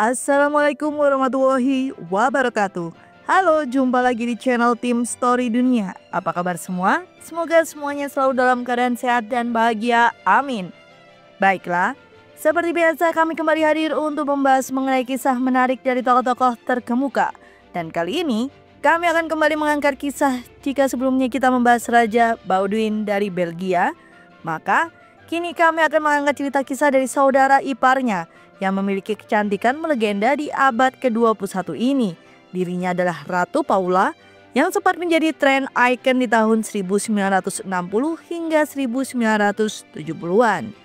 Assalamualaikum warahmatullahi wabarakatuh. Halo, jumpa lagi di channel Tim Story Dunia. Apa kabar semua? Semoga semuanya selalu dalam keadaan sehat dan bahagia. Amin. Baiklah, seperti biasa kami kembali hadir untuk membahas mengenai kisah menarik dari tokoh-tokoh terkemuka. Dan kali ini kami akan kembali mengangkat kisah jika sebelumnya kita membahas Raja Baudouin dari Belgia. Maka kini kami akan mengangkat cerita kisah dari saudara iparnya yang memiliki kecantikan melegenda di abad ke-21 ini. Dirinya adalah Ratu Paula yang sempat menjadi tren icon di tahun 1960 hingga 1970-an.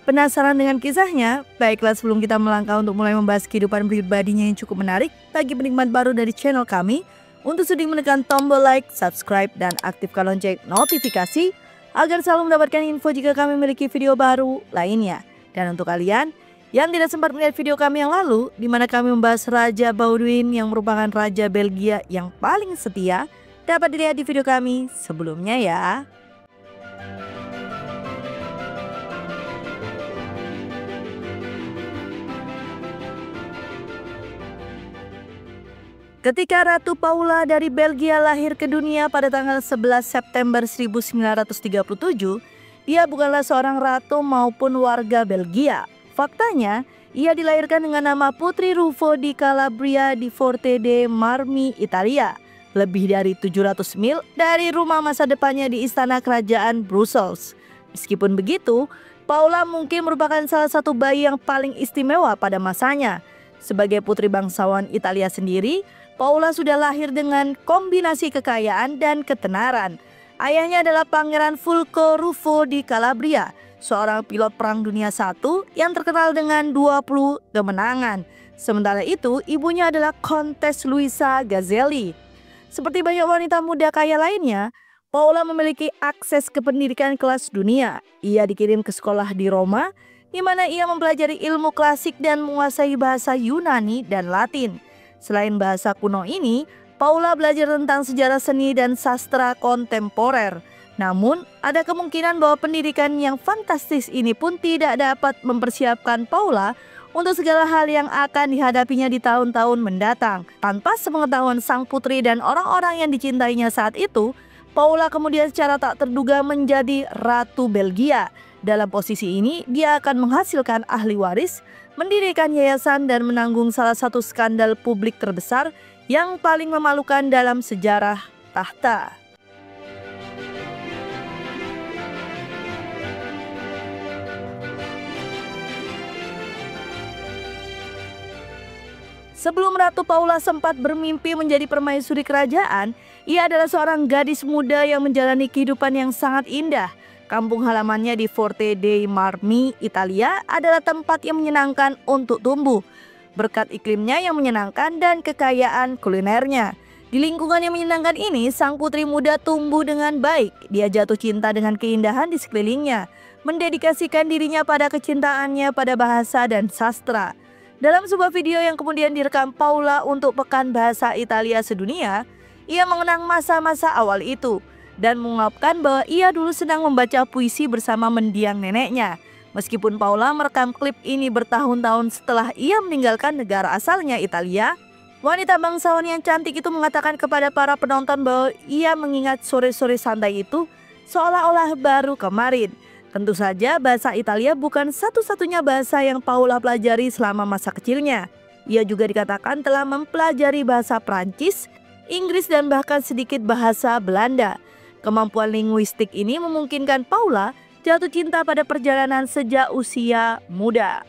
Penasaran dengan kisahnya? Baiklah, sebelum kita melangkah untuk mulai membahas kehidupan pribadinya yang cukup menarik, bagi penikmat baru dari channel kami, untuk sudi menekan tombol like, subscribe, dan aktifkan lonceng notifikasi agar selalu mendapatkan info jika kami memiliki video baru lainnya. Dan untuk kalian yang tidak sempat melihat video kami yang lalu, di mana kami membahas Raja Baudouin yang merupakan Raja Belgia yang paling setia, dapat dilihat di video kami sebelumnya ya. Ketika Ratu Paula dari Belgia lahir ke dunia pada tanggal 11 September 1937, dia bukanlah seorang ratu maupun warga Belgia. Faktanya, ia dilahirkan dengan nama Putri Ruffo di Calabria di Forte dei Marmi, Italia. Lebih dari 700 mil dari rumah masa depannya di istana kerajaan Brussels. Meskipun begitu, Paula mungkin merupakan salah satu bayi yang paling istimewa pada masanya. Sebagai putri bangsawan Italia sendiri, Paula sudah lahir dengan kombinasi kekayaan dan ketenaran. Ayahnya adalah Pangeran Fulco Ruffo di Calabria, seorang pilot Perang Dunia I yang terkenal dengan 20 kemenangan. Sementara itu, ibunya adalah Kontes Luisa Gazzelli. Seperti banyak wanita muda kaya lainnya, Paula memiliki akses ke pendidikan kelas dunia. Ia dikirim ke sekolah di Roma, di mana ia mempelajari ilmu klasik dan menguasai bahasa Yunani dan Latin. Selain bahasa kuno ini, Paula belajar tentang sejarah seni dan sastra kontemporer. Namun, ada kemungkinan bahwa pendidikan yang fantastis ini pun tidak dapat mempersiapkan Paula untuk segala hal yang akan dihadapinya di tahun-tahun mendatang. Tanpa sepengetahuan sang putri dan orang-orang yang dicintainya saat itu, Paula kemudian secara tak terduga menjadi Ratu Belgia. Dalam posisi ini, dia akan menghasilkan ahli waris, mendirikan yayasan, dan menanggung salah satu skandal publik terbesar yang paling memalukan dalam sejarah tahta. Sebelum Ratu Paula sempat bermimpi menjadi permaisuri kerajaan, ia adalah seorang gadis muda yang menjalani kehidupan yang sangat indah. Kampung halamannya di Forte dei Marmi, Italia adalah tempat yang menyenangkan untuk tumbuh, berkat iklimnya yang menyenangkan dan kekayaan kulinernya. Di lingkungan yang menyenangkan ini, sang putri muda tumbuh dengan baik. Dia jatuh cinta dengan keindahan di sekelilingnya, mendedikasikan dirinya pada kecintaannya pada bahasa dan sastra. Dalam sebuah video yang kemudian direkam Paula untuk Pekan Bahasa Italia Sedunia, ia mengenang masa-masa awal itu dan mengungkapkan bahwa ia dulu senang membaca puisi bersama mendiang neneknya. Meskipun Paula merekam klip ini bertahun-tahun setelah ia meninggalkan negara asalnya Italia, wanita bangsawan yang cantik itu mengatakan kepada para penonton bahwa ia mengingat sore-sore santai itu seolah-olah baru kemarin. Tentu saja bahasa Italia bukan satu-satunya bahasa yang Paula pelajari selama masa kecilnya. Ia juga dikatakan telah mempelajari bahasa Prancis, Inggris, dan bahkan sedikit bahasa Belanda. Kemampuan linguistik ini memungkinkan Paula jatuh cinta pada perjalanan sejak usia muda.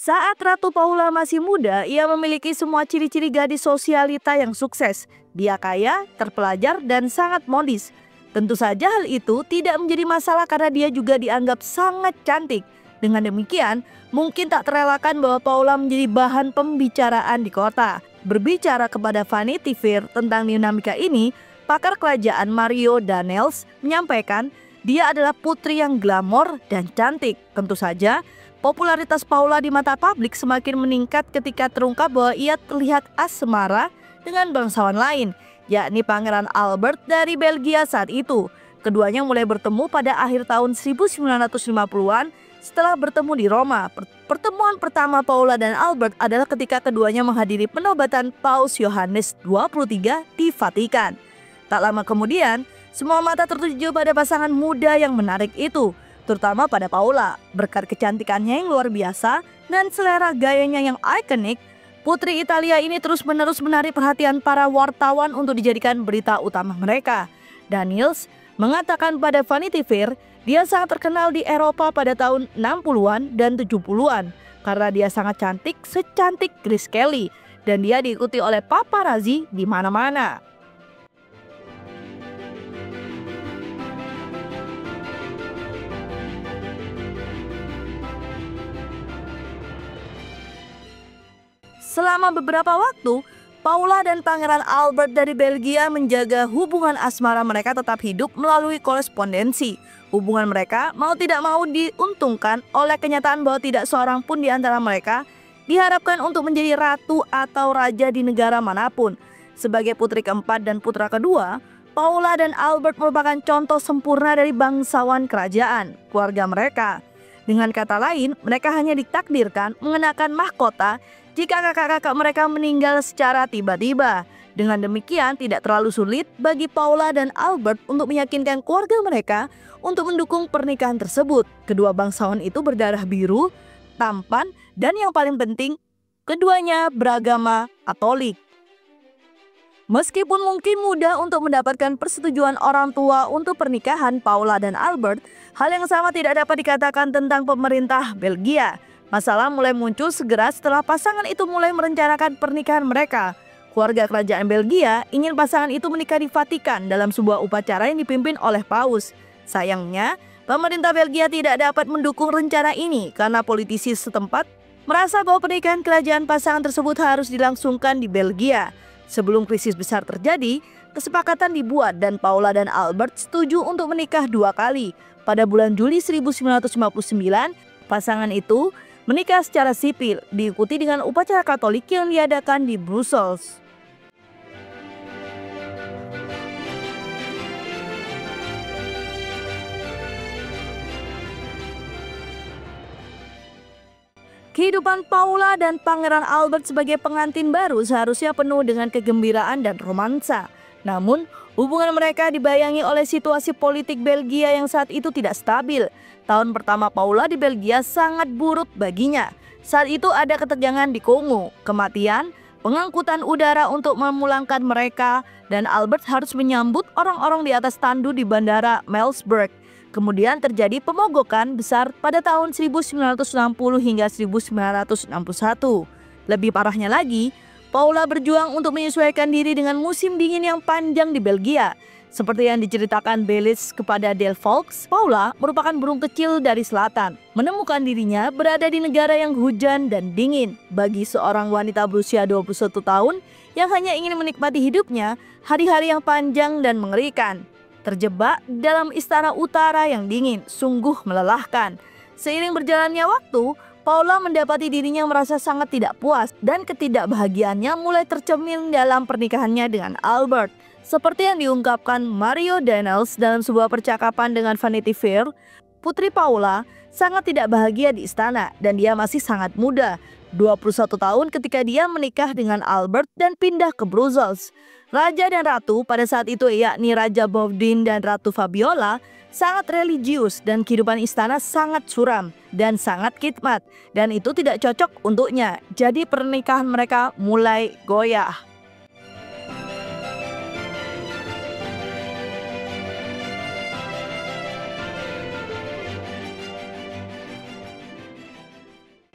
Saat Ratu Paula masih muda, ia memiliki semua ciri-ciri gadis sosialita yang sukses. Dia kaya, terpelajar, dan sangat modis. Tentu saja hal itu tidak menjadi masalah karena dia juga dianggap sangat cantik. Dengan demikian, mungkin tak terelakkan bahwa Paula menjadi bahan pembicaraan di kota. Berbicara kepada Vanity Fair tentang dinamika ini, pakar kerajaan Mario Danels menyampaikan dia adalah putri yang glamor dan cantik. Tentu saja, popularitas Paula di mata publik semakin meningkat ketika terungkap bahwa ia terlihat asmara dengan bangsawan lain. yakni Pangeran Albert dari Belgia saat itu. Keduanya mulai bertemu pada akhir tahun 1950-an setelah bertemu di Roma. Pertemuan pertama Paula dan Albert adalah ketika keduanya menghadiri penobatan Paus Yohanes 23 di Vatikan. Tak lama kemudian, semua mata tertuju pada pasangan muda yang menarik itu, terutama pada Paula. Berkat kecantikannya yang luar biasa dan selera gayanya yang ikonik, putri Italia ini terus-menerus menarik perhatian para wartawan untuk dijadikan berita utama mereka. Daniels mengatakan pada Vanity Fair, dia sangat terkenal di Eropa pada tahun 60-an dan 70-an karena dia sangat cantik secantik Grace Kelly dan dia diikuti oleh paparazzi di mana-mana. Selama beberapa waktu, Paula dan Pangeran Albert dari Belgia menjaga hubungan asmara mereka tetap hidup melalui korespondensi. Hubungan mereka mau tidak mau diuntungkan oleh kenyataan bahwa tidak seorang pun di antara mereka diharapkan untuk menjadi ratu atau raja di negara manapun. Sebagai putri keempat dan putra kedua, Paula dan Albert merupakan contoh sempurna dari bangsawan kerajaan, keluarga mereka. Dengan kata lain, mereka hanya ditakdirkan mengenakan mahkota jika kakak-kakak mereka meninggal secara tiba-tiba. Dengan demikian, tidak terlalu sulit bagi Paula dan Albert untuk meyakinkan keluarga mereka untuk mendukung pernikahan tersebut. Kedua bangsawan itu berdarah biru, tampan, dan yang paling penting, keduanya beragama Katolik. Meskipun mungkin mudah untuk mendapatkan persetujuan orang tua untuk pernikahan Paula dan Albert, hal yang sama tidak dapat dikatakan tentang pemerintah Belgia. Masalah mulai muncul segera setelah pasangan itu mulai merencanakan pernikahan mereka. Keluarga kerajaan Belgia ingin pasangan itu menikah di Vatikan dalam sebuah upacara yang dipimpin oleh Paus. Sayangnya, pemerintah Belgia tidak dapat mendukung rencana ini karena politisi setempat merasa bahwa pernikahan kerajaan pasangan tersebut harus dilangsungkan di Belgia. Sebelum krisis besar terjadi, kesepakatan dibuat dan Paula dan Albert setuju untuk menikah 2 kali. Pada bulan Juli 1959, pasangan itu menikah secara sipil, diikuti dengan upacara Katolik yang diadakan di Brussels. Kehidupan Paula dan Pangeran Albert sebagai pengantin baru seharusnya penuh dengan kegembiraan dan romansa. Namun, hubungan mereka dibayangi oleh situasi politik Belgia yang saat itu tidak stabil. Tahun pertama Paula di Belgia sangat buruk baginya. Saat itu ada ketegangan di Kongo, kematian, pengangkutan udara untuk memulangkan mereka, dan Albert harus menyambut orang-orang di atas tandu di bandara Melsburg. Kemudian terjadi pemogokan besar pada tahun 1960 hingga 1961. Lebih parahnya lagi, Paula berjuang untuk menyesuaikan diri dengan musim dingin yang panjang di Belgia. Seperti yang diceritakan Belis kepada Del Volks, Paula merupakan burung kecil dari selatan. Menemukan dirinya berada di negara yang hujan dan dingin. Bagi seorang wanita berusia 21 tahun yang hanya ingin menikmati hidupnya, hari-hari yang panjang dan mengerikan. Terjebak dalam istana utara yang dingin, sungguh melelahkan. Seiring berjalannya waktu, Paula mendapati dirinya merasa sangat tidak puas dan ketidakbahagiaannya mulai tercermin dalam pernikahannya dengan Albert. Seperti yang diungkapkan Mario Daniels dalam sebuah percakapan dengan Vanity Fair, putri Paula sangat tidak bahagia di istana dan dia masih sangat muda, 21 tahun ketika dia menikah dengan Albert dan pindah ke Brussels. Raja dan Ratu pada saat itu yakni Raja Boudin dan Ratu Fabiola sangat religius dan kehidupan istana sangat suram dan sangat khidmat dan itu tidak cocok untuknya. Jadi pernikahan mereka mulai goyah.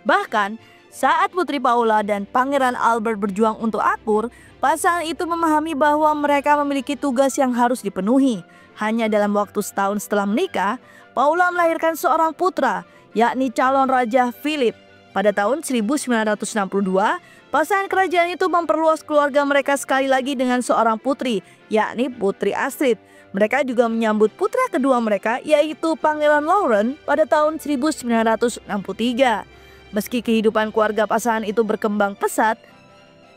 Bahkan, saat Putri Paula dan Pangeran Albert berjuang untuk akur, pasangan itu memahami bahwa mereka memiliki tugas yang harus dipenuhi. Hanya dalam waktu setahun setelah menikah, Paula melahirkan seorang putra, yakni calon Raja Philip. Pada tahun 1962, pasangan kerajaan itu memperluas keluarga mereka sekali lagi dengan seorang putri, yakni Putri Astrid. Mereka juga menyambut putra kedua mereka, yaitu Pangeran Laurent pada tahun 1963. Meski kehidupan keluarga pasangan itu berkembang pesat,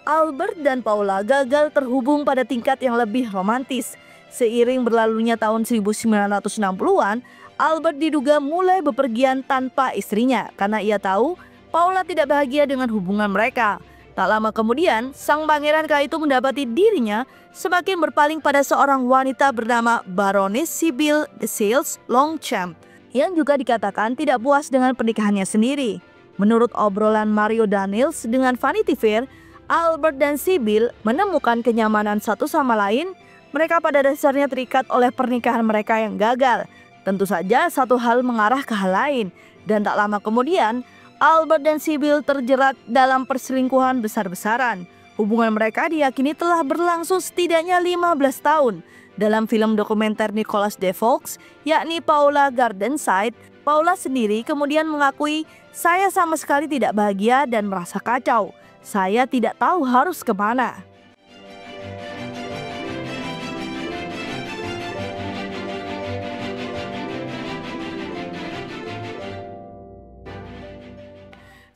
Albert dan Paula gagal terhubung pada tingkat yang lebih romantis. Seiring berlalunya tahun 1960-an, Albert diduga mulai bepergian tanpa istrinya karena ia tahu Paula tidak bahagia dengan hubungan mereka. Tak lama kemudian, sang pangeran kala itu mendapati dirinya semakin berpaling pada seorang wanita bernama Baroness Sybil de Sales Longchamp yang juga dikatakan tidak puas dengan pernikahannya sendiri. Menurut obrolan Mario Daniels dengan Vanity Fair, Albert dan Sybil menemukan kenyamanan satu sama lain. Mereka pada dasarnya terikat oleh pernikahan mereka yang gagal. Tentu saja satu hal mengarah ke hal lain. Dan tak lama kemudian, Albert dan Sybil terjerat dalam perselingkuhan besar-besaran. Hubungan mereka diyakini telah berlangsung setidaknya 15 tahun. Dalam film dokumenter Nicholas De Volks, yakni Paula Gardenside, Paula sendiri kemudian mengakui, "Saya sama sekali tidak bahagia dan merasa kacau. Saya tidak tahu harus kemana."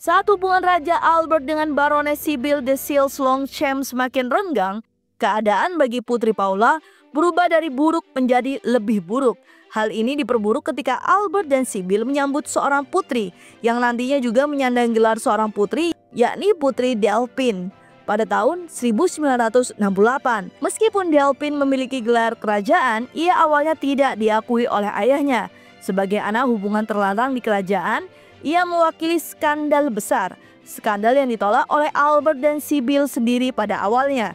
Saat hubungan Raja Albert dengan Baroness Sybil de Sales Longchamp semakin renggang, keadaan bagi Putri Paula berubah dari buruk menjadi lebih buruk. Hal ini diperburuk ketika Albert dan Sybil menyambut seorang putri yang nantinya juga menyandang gelar seorang putri, yakni Putri Delphine pada tahun 1968. Meskipun Delphine memiliki gelar kerajaan, ia awalnya tidak diakui oleh ayahnya. Sebagai anak hubungan terlarang di kerajaan, ia mewakili skandal besar, skandal yang ditolak oleh Albert dan Sybil sendiri pada awalnya.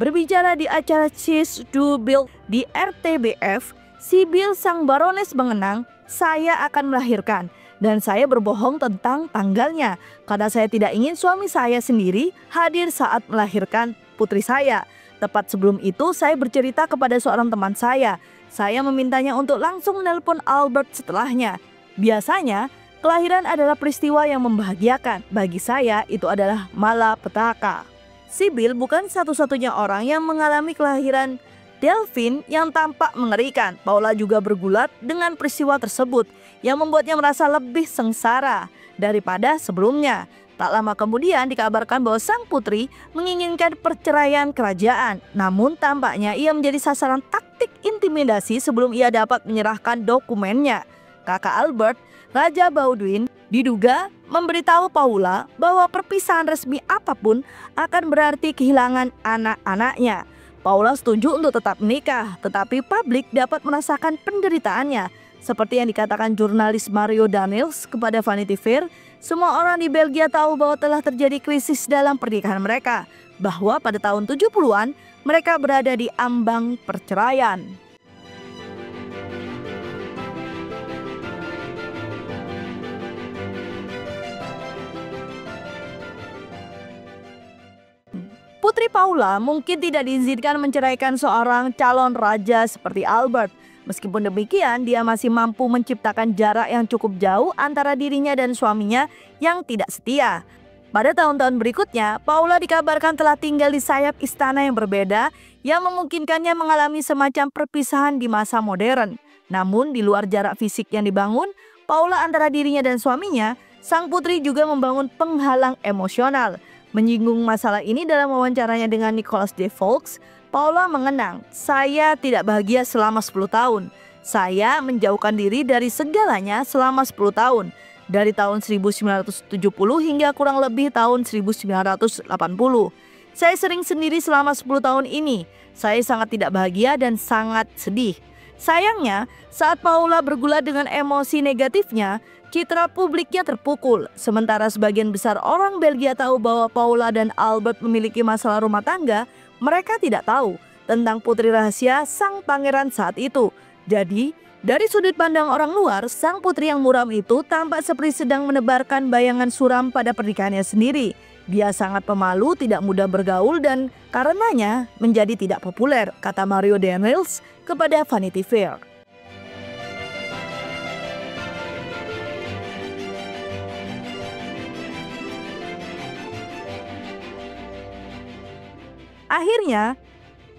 Berbicara di acara She's Do Build di RTBF, Sybil sang barones mengenang, "Saya akan melahirkan dan saya berbohong tentang tanggalnya karena saya tidak ingin suami saya sendiri hadir saat melahirkan putri saya. Tepat sebelum itu saya bercerita kepada seorang teman saya. Saya memintanya untuk langsung menelpon Albert setelahnya. Biasanya kelahiran adalah peristiwa yang membahagiakan. Bagi saya itu adalah malapetaka." Sybil bukan satu-satunya orang yang mengalami kelahiran Delphine yang tampak mengerikan. Paula juga bergulat dengan peristiwa tersebut yang membuatnya merasa lebih sengsara daripada sebelumnya. Tak lama kemudian dikabarkan bahwa sang putri menginginkan perceraian kerajaan. Namun tampaknya ia menjadi sasaran taktik intimidasi sebelum ia dapat menyerahkan dokumennya. Kakak Albert, Raja Baudouin, diduga memberitahu Paula bahwa perpisahan resmi apapun akan berarti kehilangan anak-anaknya. Paula setuju untuk tetap menikah, tetapi publik dapat merasakan penderitaannya. Seperti yang dikatakan jurnalis Mario Daniels kepada Vanity Fair, semua orang di Belgia tahu bahwa telah terjadi krisis dalam pernikahan mereka, bahwa pada tahun 70-an mereka berada di ambang perceraian. Putri Paula mungkin tidak diizinkan menceraikan seorang calon raja seperti Albert. Meskipun demikian, dia masih mampu menciptakan jarak yang cukup jauh antara dirinya dan suaminya yang tidak setia. Pada tahun-tahun berikutnya, Paula dikabarkan telah tinggal di sayap istana yang berbeda yang memungkinkannya mengalami semacam perpisahan di masa modern. Namun di luar jarak fisik yang dibangun, Paula antara dirinya dan suaminya, sang putri juga membangun penghalang emosional. Menyinggung masalah ini dalam wawancaranya dengan Nicholas De Volks, Paula mengenang, "Saya tidak bahagia selama 10 tahun. Saya menjauhkan diri dari segalanya selama 10 tahun. Dari tahun 1970 hingga kurang lebih tahun 1980. Saya sering sendiri selama 10 tahun ini. Saya sangat tidak bahagia dan sangat sedih." Sayangnya, saat Paula bergulat dengan emosi negatifnya, citra publiknya terpukul. Sementara sebagian besar orang Belgia tahu bahwa Paula dan Albert memiliki masalah rumah tangga, mereka tidak tahu tentang putri rahasia sang pangeran saat itu. Jadi, dari sudut pandang orang luar, sang putri yang muram itu tampak seperti sedang menebarkan bayangan suram pada pernikahannya sendiri. Dia sangat pemalu, tidak mudah bergaul dan karenanya menjadi tidak populer, kata Mario Daniels kepada Vanity Fair. Akhirnya,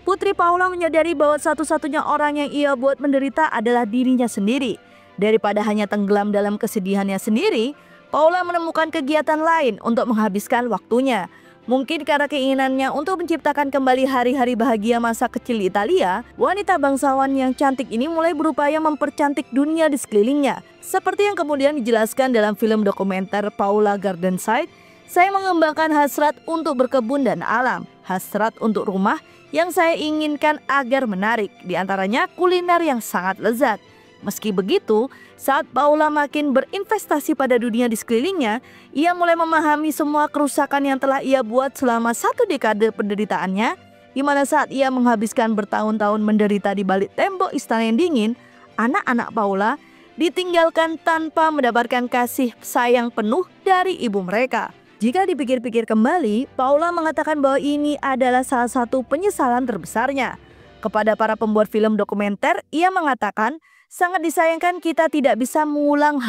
Putri Paula menyadari bahwa satu-satunya orang yang ia buat menderita adalah dirinya sendiri. Daripada hanya tenggelam dalam kesedihannya sendiri, Paula menemukan kegiatan lain untuk menghabiskan waktunya. Mungkin karena keinginannya untuk menciptakan kembali hari-hari bahagia masa kecil di Italia, wanita bangsawan yang cantik ini mulai berupaya mempercantik dunia di sekelilingnya. Seperti yang kemudian dijelaskan dalam film dokumenter Paula Gardenside, saya mengembangkan hasrat untuk berkebun dan alam, hasrat untuk rumah yang saya inginkan agar menarik, diantaranya kuliner yang sangat lezat. Meski begitu, saat Paula makin berinvestasi pada dunia di sekelilingnya, ia mulai memahami semua kerusakan yang telah ia buat selama 1 dekade penderitaannya, di mana saat ia menghabiskan bertahun-tahun menderita di balik tembok istana yang dingin, anak-anak Paula ditinggalkan tanpa mendapatkan kasih sayang penuh dari ibu mereka. Jika dipikir-pikir kembali, Paula mengatakan bahwa ini adalah salah satu penyesalan terbesarnya. Kepada para pembuat film dokumenter, ia mengatakan, sangat disayangkan kita tidak bisa mengulang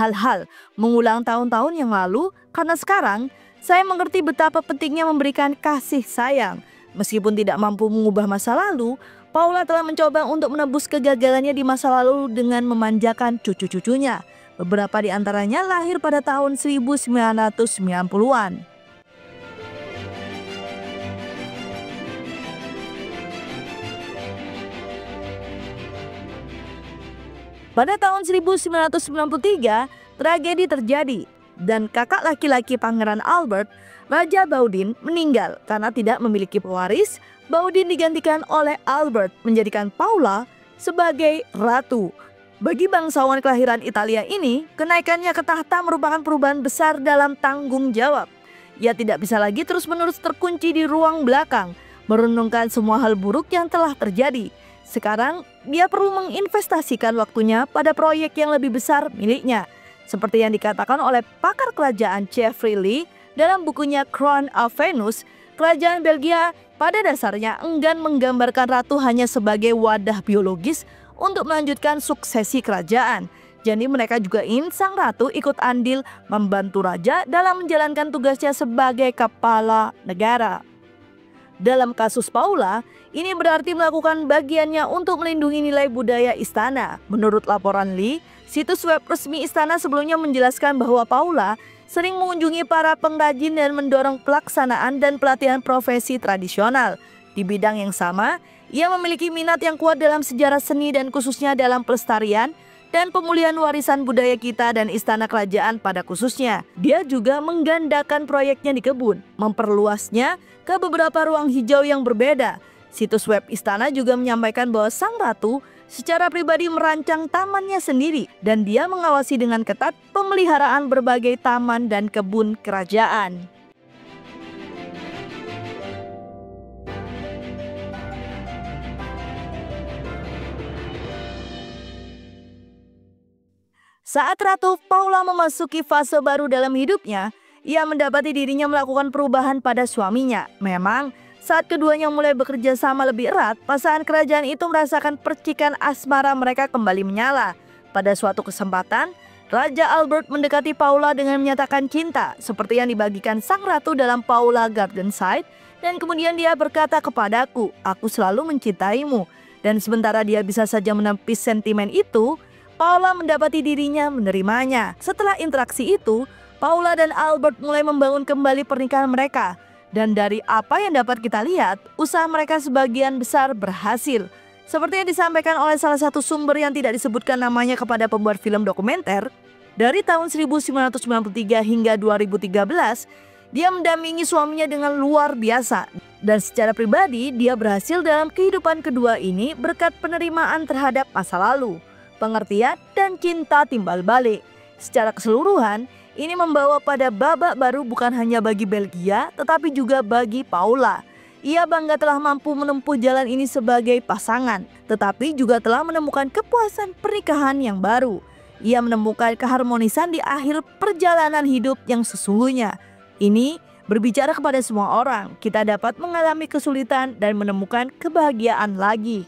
tahun-tahun yang lalu, karena sekarang saya mengerti betapa pentingnya memberikan kasih sayang. Meskipun tidak mampu mengubah masa lalu, Paula telah mencoba untuk menebus kegagalannya di masa lalu dengan memanjakan cucu-cucunya. Beberapa di antaranya lahir pada tahun 1990-an. Pada tahun 1993, tragedi terjadi dan kakak laki-laki Pangeran Albert, Raja Baudin, meninggal karena tidak memiliki pewaris. Baudin digantikan oleh Albert, menjadikan Paula sebagai ratu. Bagi bangsawan kelahiran Italia ini, kenaikannya ke tahta merupakan perubahan besar dalam tanggung jawab. Ia tidak bisa lagi terus-menerus terkunci di ruang belakang, merenungkan semua hal buruk yang telah terjadi. Sekarang, dia perlu menginvestasikan waktunya pada proyek yang lebih besar miliknya. Seperti yang dikatakan oleh pakar kerajaan Jeffrey Lee dalam bukunya Crown of Venus, kerajaan Belgia pada dasarnya enggan menggambarkan ratu hanya sebagai wadah biologis untuk melanjutkan suksesi kerajaan. Jadi mereka juga ingin sang ratu ikut andil membantu raja dalam menjalankan tugasnya sebagai kepala negara. Dalam kasus Paula, ini berarti melakukan bagiannya untuk melindungi nilai budaya istana. Menurut laporan Lee, situs web resmi istana sebelumnya menjelaskan bahwa Paula sering mengunjungi para pengrajin dan mendorong pelaksanaan dan pelatihan profesi tradisional. Di bidang yang sama, ia memiliki minat yang kuat dalam sejarah seni dan khususnya dalam pelestarian dan pemulihan warisan budaya kita dan istana kerajaan pada khususnya. Dia juga menggandakan proyeknya di kebun, memperluasnya ke beberapa ruang hijau yang berbeda. Situs web istana juga menyampaikan bahwa sang ratu secara pribadi merancang tamannya sendiri dan dia mengawasi dengan ketat pemeliharaan berbagai taman dan kebun kerajaan. Saat Ratu Paula memasuki fase baru dalam hidupnya, ia mendapati dirinya melakukan perubahan pada suaminya. Memang, saat keduanya mulai bekerja sama lebih erat, pasangan kerajaan itu merasakan percikan asmara mereka kembali menyala. Pada suatu kesempatan, Raja Albert mendekati Paula dengan menyatakan cinta, seperti yang dibagikan sang ratu dalam Paula Gardenside, dan kemudian dia berkata kepadaku, "Aku selalu mencintaimu." Dan sementara dia bisa saja menepis sentimen itu, Paula mendapati dirinya menerimanya. Setelah interaksi itu, Paula dan Albert mulai membangun kembali pernikahan mereka. Dan dari apa yang dapat kita lihat, usaha mereka sebagian besar berhasil. Seperti yang disampaikan oleh salah satu sumber yang tidak disebutkan namanya kepada pembuat film dokumenter, dari tahun 1993 hingga 2013, dia mendampingi suaminya dengan luar biasa. Dan secara pribadi, dia berhasil dalam kehidupan kedua ini berkat penerimaan terhadap masa lalu, pengertian dan cinta timbal balik. Secara keseluruhan, ini membawa pada babak baru bukan hanya bagi Belgia, tetapi juga bagi Paula. Ia bangga telah mampu menempuh jalan ini sebagai pasangan, tetapi juga telah menemukan kepuasan pernikahan yang baru. Ia menemukan keharmonisan di akhir perjalanan hidup yang sesungguhnya. Ini berbicara kepada semua orang, kita dapat mengalami kesulitan dan menemukan kebahagiaan lagi.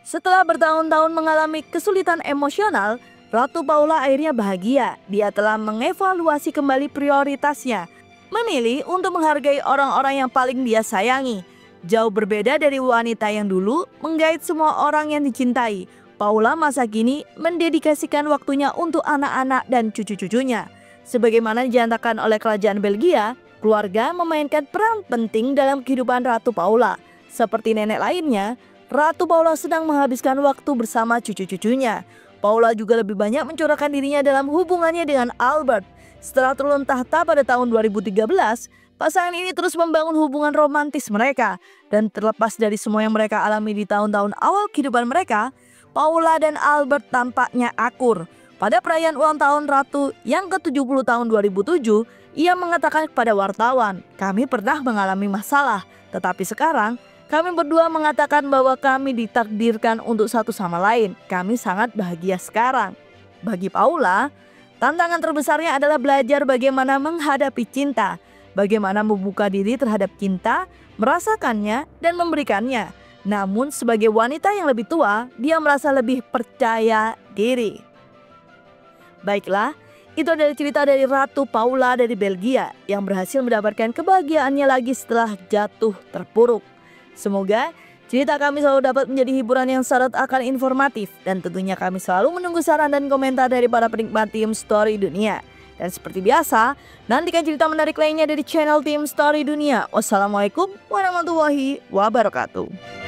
Setelah bertahun-tahun mengalami kesulitan emosional, Ratu Paula akhirnya bahagia. Dia telah mengevaluasi kembali prioritasnya, memilih untuk menghargai orang-orang yang paling dia sayangi. Jauh berbeda dari wanita yang dulu menggait semua orang yang dicintai, Paula masa kini mendedikasikan waktunya untuk anak-anak dan cucu-cucunya. Sebagaimana dinyatakan oleh kerajaan Belgia, keluarga memainkan peran penting dalam kehidupan Ratu Paula. Seperti nenek lainnya, Ratu Paula sedang menghabiskan waktu bersama cucu-cucunya. Paula juga lebih banyak mencurahkan dirinya dalam hubungannya dengan Albert. Setelah turun tahta pada tahun 2013, pasangan ini terus membangun hubungan romantis mereka. Dan terlepas dari semua yang mereka alami di tahun-tahun awal kehidupan mereka, Paula dan Albert tampaknya akur. Pada perayaan ulang tahun Ratu yang ke-70 tahun 2007, ia mengatakan kepada wartawan, "Kami pernah mengalami masalah, tetapi sekarang kami berdua mengatakan bahwa kami ditakdirkan untuk satu sama lain. Kami sangat bahagia sekarang." Bagi Paula, tantangan terbesarnya adalah belajar bagaimana menghadapi cinta, bagaimana membuka diri terhadap cinta, merasakannya, dan memberikannya. Namun sebagai wanita yang lebih tua, dia merasa lebih percaya diri. Baiklah, itu adalah cerita dari Ratu Paula dari Belgia yang berhasil mendapatkan kebahagiaannya lagi setelah jatuh terpuruk. Semoga cerita kami selalu dapat menjadi hiburan yang syarat akan informatif, dan tentunya kami selalu menunggu saran dan komentar dari para penikmat Tim Story Dunia. Dan seperti biasa, nantikan cerita menarik lainnya dari channel Tim Story Dunia. Wassalamualaikum warahmatullahi wabarakatuh.